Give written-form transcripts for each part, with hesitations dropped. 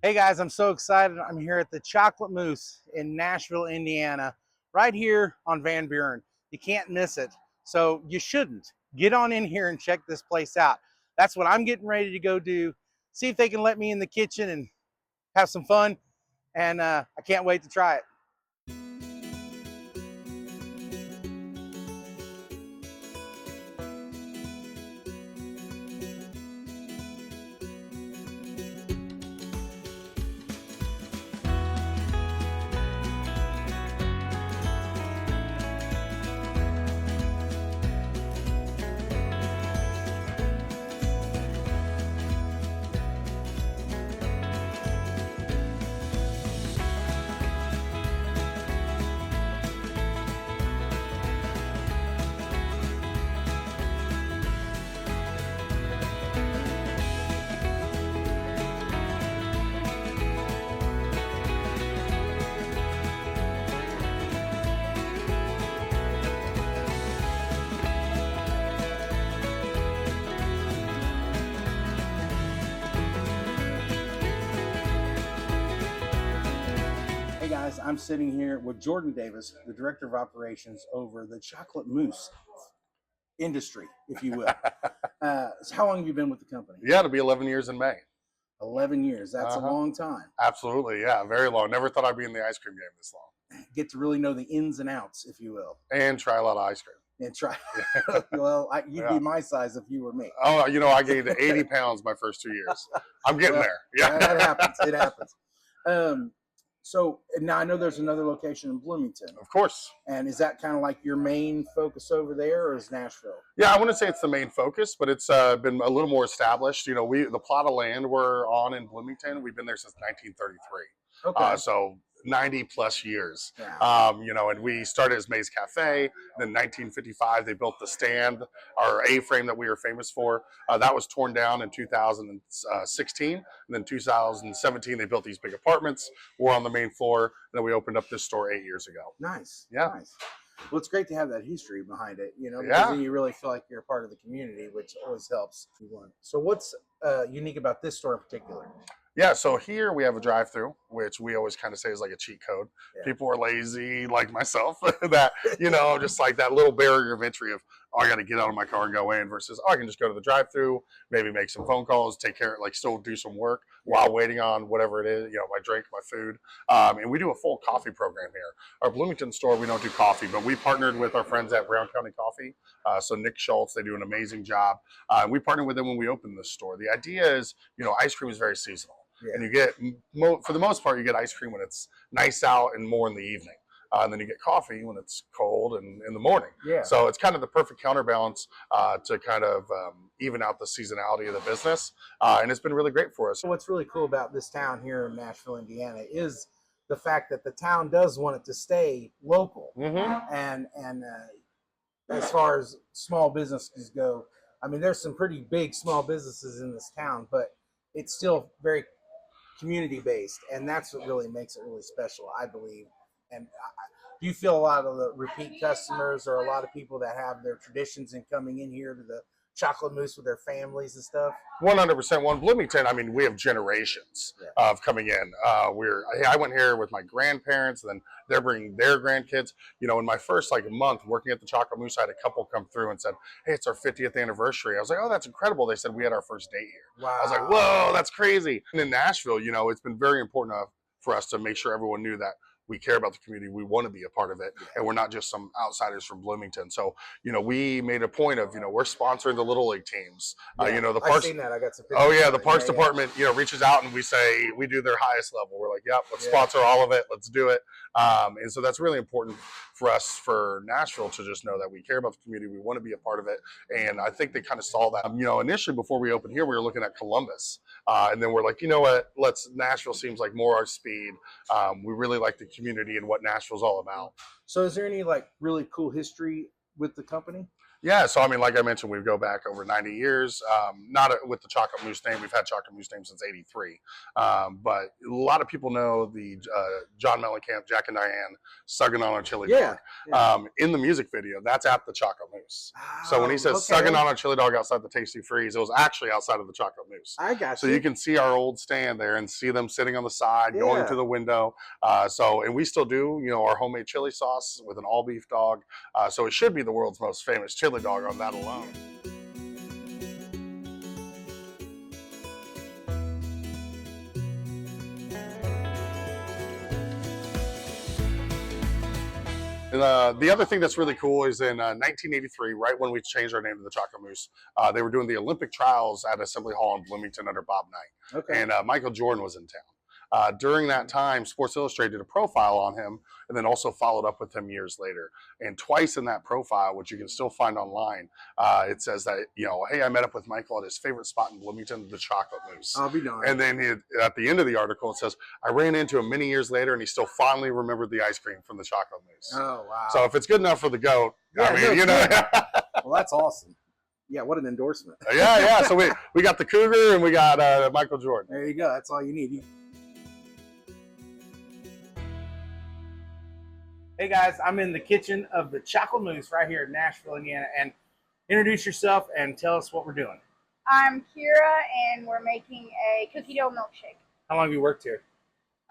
Hey guys, I'm so excited. I'm here at the Chocolate Moose in Nashville, Indiana, right here on Van Buren. You can't miss it. So you shouldn't. Get on in here and check this place out. That's what I'm getting ready to go do. See if they can let me in the kitchen and have some fun. And I can't wait to try it. Hey guys, I'm sitting here with Jordan Davis, the Director of Operations over the Chocolate Moose industry, if you will. So how long have you been with the company? Yeah, it'll be 11 years in May. 11 years. That's a long time. Absolutely, yeah, very long. Never thought I'd be in the ice cream game this long. Get to really know the ins and outs, if you will. And try a lot of ice cream. And try. Well, you'd be my size if you were me. Oh, I gained 80 pounds my first 2 years. I'm getting there. Yeah, that happens. It happens. So now I know there's another location in Bloomington. Of course. And is that kind of like your main focus over there, or is Nashville? Yeah, I wouldn't say it's the main focus, but it's been a little more established. The plot of land we're on in Bloomington, we've been there since 1933. Okay. So 90 plus years. Yeah. And we started as Maze Cafe. Then 1955, they built the stand, our A-frame that we were famous for. That was torn down in 2016. And then 2017, they built these big apartments. We're on the main floor. And then we opened up this store 8 years ago. Nice. Yeah. Nice. Well, it's great to have that history behind it, because Yeah. then you really feel like you're a part of the community, which always helps. So what's unique about this store in particular? Yeah, so here we have a drive-through, which we always kind of say is like a cheat code. Yeah. People are lazy, like myself, that, just like that little barrier of entry of, I got to get out of my car and go in versus, I can just go to the drive-through, maybe make some phone calls, take care, like still do some work while waiting on whatever it is, my drink, my food. And we do a full coffee program here. Our Bloomington store, we don't do coffee, but we partnered with our friends at Brown County Coffee. So Nick Schultz, they do an amazing job. We partnered with them when we opened this store. The idea is, ice cream is very seasonal. Yeah. And you get, for the most part, you get ice cream when it's nice out and more in the evening. And then you get coffee when it's cold and in the morning. Yeah. So it's kind of the perfect counterbalance to kind of even out the seasonality of the business. And it's been really great for us. What's really cool about this town here in Nashville, Indiana, is the fact that the town does want it to stay local. Mm-hmm. And as far as small businesses go, I mean, there's some pretty big small businesses in this town, but it's still very community-based, and that's what really makes it really special, I believe. And do you feel a lot of the repeat customers or a lot of people that have their traditions in coming in here to the Chocolate Moose with their families and stuff? 100%. Well, in Bloomington, I mean, we have generations of coming in. I went here with my grandparents, and then they're bringing their grandkids. In my first month working at the Chocolate Moose, I had a couple come through and said, "Hey, it's our 50th anniversary." I was like, "Oh, that's incredible." They said we had our first date here. Wow. I was like, "Whoa, that's crazy." And in Nashville, it's been very important for us to make sure everyone knew that we care about the community. We want to be a part of it. And we're not just some outsiders from Bloomington. So, we made a point of, we're sponsoring the Little League teams. The parks. I've seen that. I got some pictures. Oh, yeah. The parks department, reaches out and we say, we do their highest level. We're like, yep, let's sponsor all of it. Let's do it. And so that's really important for us, for Nashville, to just know that we care about the community. We want to be a part of it. And I think they kind of saw that. Initially, before we opened here, we were looking at Columbus. And then we're like, you know what? Nashville seems like more our speed. We really like the community and what Nashville's all about. So is there any really cool history with the company? Yeah, so I mean, like I mentioned, we go back over 90 years. Not with the Chocolate Moose name. We've had Chocolate Moose name since '83. But a lot of people know the John Mellencamp, Jack and Diane, sucking on a chili dog. In the music video, that's at the Chocolate Moose. So when he says sucking on a chili dog outside the Tasty Freeze, it was actually outside of the Chocolate Moose. I got so you can see our old stand there and see them sitting on the side, going through the window. And we still do, our homemade chili sauce with an all beef dog. So it should be the world's most famous chili dog on that alone. And, the other thing that's really cool is in 1983, right when we changed our name to the Chocolate Moose, they were doing the Olympic trials at Assembly Hall in Bloomington under Bob Knight. Okay. And Michael Jordan was in town. During that time, Sports Illustrated did a profile on him and then also followed up with him years later. And twice in that profile, which you can still find online, it says that, hey, I met up with Michael at his favorite spot in Bloomington, the Chocolate Moose. I'll be darned. And then at the end of the article, it says, I ran into him many years later and he still fondly remembered the ice cream from the Chocolate Moose. Oh, wow. So if it's good enough for the goat, Yeah, I mean, Well, that's awesome. Yeah, what an endorsement. yeah. So we got the Cougar and we got Michael Jordan. There you go. That's all you need. Hey guys, I'm in the kitchen of the Chocolate Moose right here in Nashville, Indiana. And introduce yourself and tell us what we're doing. I'm Kira, and we're making a cookie dough milkshake. How long have you worked here?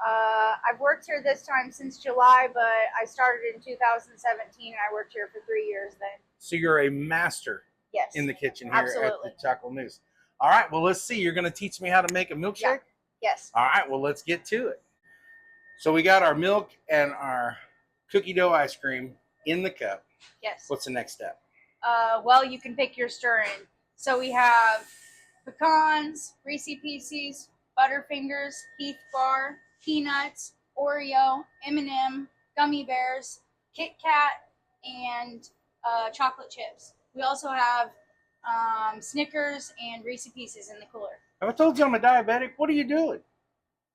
I've worked here this time since July, but I started in 2017, and I worked here for 3 years then. So you're a master Yes. in the kitchen here Absolutely. at the Chocolate Moose. All right, well, let's see. You're going to teach me how to make a milkshake? Yeah. Yes. All right, well, let's get to it. So we got our milk and our cookie dough ice cream in the cup. Yes. What's the next step? Well, you can pick your stir-in. So we have pecans, Reese Pieces, Butterfingers, Heath Bar, peanuts, Oreo, M&M, gummy bears, Kit Kat, and chocolate chips. We also have Snickers and Reese Pieces in the cooler. Have I told you I'm a diabetic? What are you doing?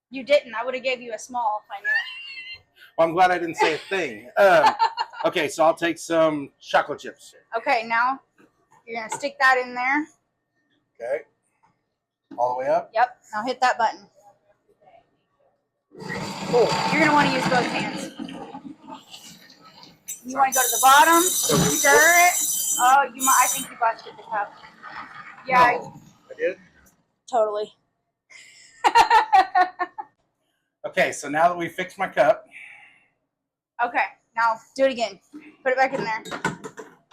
You didn't. I would have gave you a small if I knew. Well, I'm glad I didn't say a thing. Okay, so I'll take some chocolate chips. Okay, now you're going to stick that in there. Okay. All the way up? Yep. Now hit that button. Oh. You're going to want to use both hands. You want to go to the bottom, stir it. Oh, I think you busted the cup. Yeah. No, I did? Totally. Okay, so now that we fixed my cup. Okay, now do it again. Put it back in there.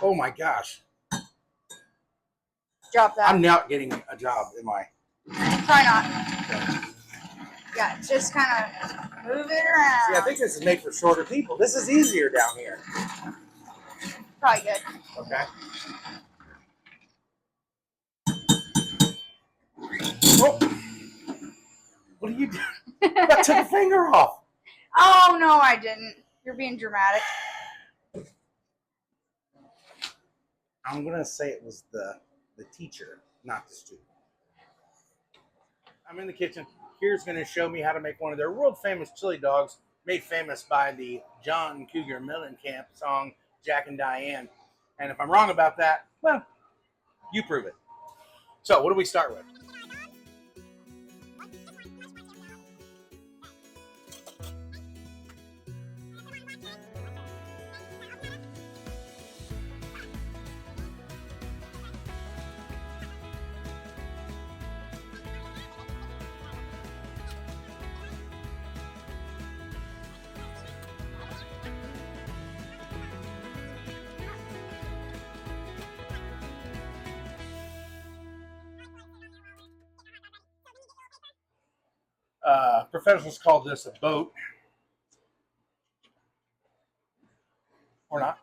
Oh my gosh. Drop that. I'm not getting a job, am I? Try not. Yeah, just kind of move it around. See, I think this is made for shorter people. This is easier down here. Probably good. Okay. Oh. What are you doing? I took a finger off. Oh, no, I didn't. You're being dramatic. I'm going to say it was the teacher, not the student. I'm in the kitchen. Kira's going to show me how to make one of their world famous chili dogs, made famous by the John Cougar Mellencamp song, Jack and Diane. And if I'm wrong about that, well, you prove it. So what do we start with? Professionals call this a boat. Or not.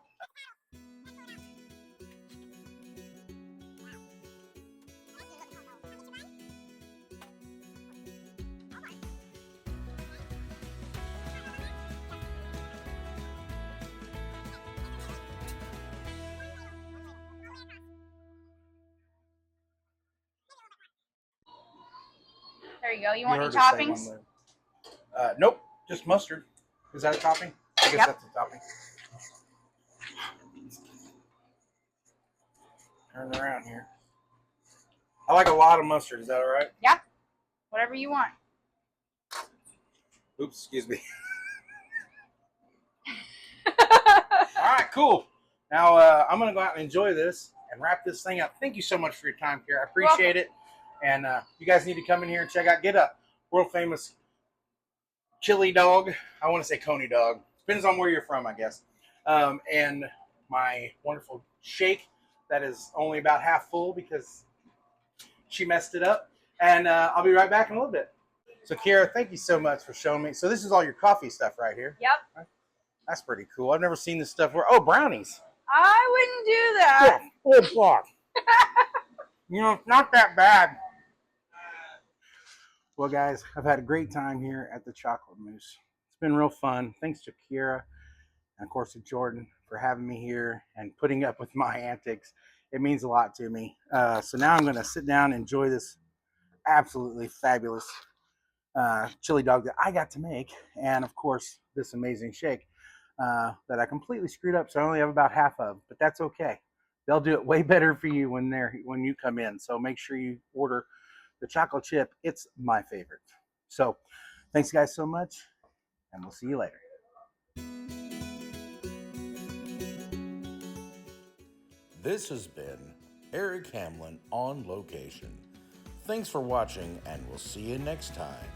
There you go. You want any heard her say toppings? one word. Nope, just mustard. Is that a topping? I guess Yep. that's a topping. Turn around here. I like a lot of mustard. Is that all right? Whatever you want. Oops, excuse me. All right, cool. Now I'm gonna go out and enjoy this and wrap this thing up. Thank you so much for your time, Kara. I appreciate it. And you guys need to come in here and check out Get Up, world famous chili dog. I want to say coney dog. Depends on where you're from, I guess. And my wonderful shake that is only about half full because she messed it up. And I'll be right back in a little bit. So, Kara, thank you so much for showing me. So this is all your coffee stuff right here. Yep. That's pretty cool. I've never seen this stuff where, oh, brownies. I wouldn't do that. Yeah, oh, God. You know, it's not that bad. Well, guys, I've had a great time here at the Chocolate Moose. It's been real fun. Thanks to Kira and, of course, to Jordan for having me here and putting up with my antics. It means a lot to me. So now I'm going to sit down and enjoy this absolutely fabulous chili dog that I got to make. And, of course, this amazing shake that I completely screwed up. So I only have about half of, but that's okay. They'll do it way better for you when you come in. So make sure you order the chocolate chip. It's my favorite. So thanks guys so much, and we'll see you later. This has been Eric Hamlin on location. Thanks for watching, and we'll see you next time.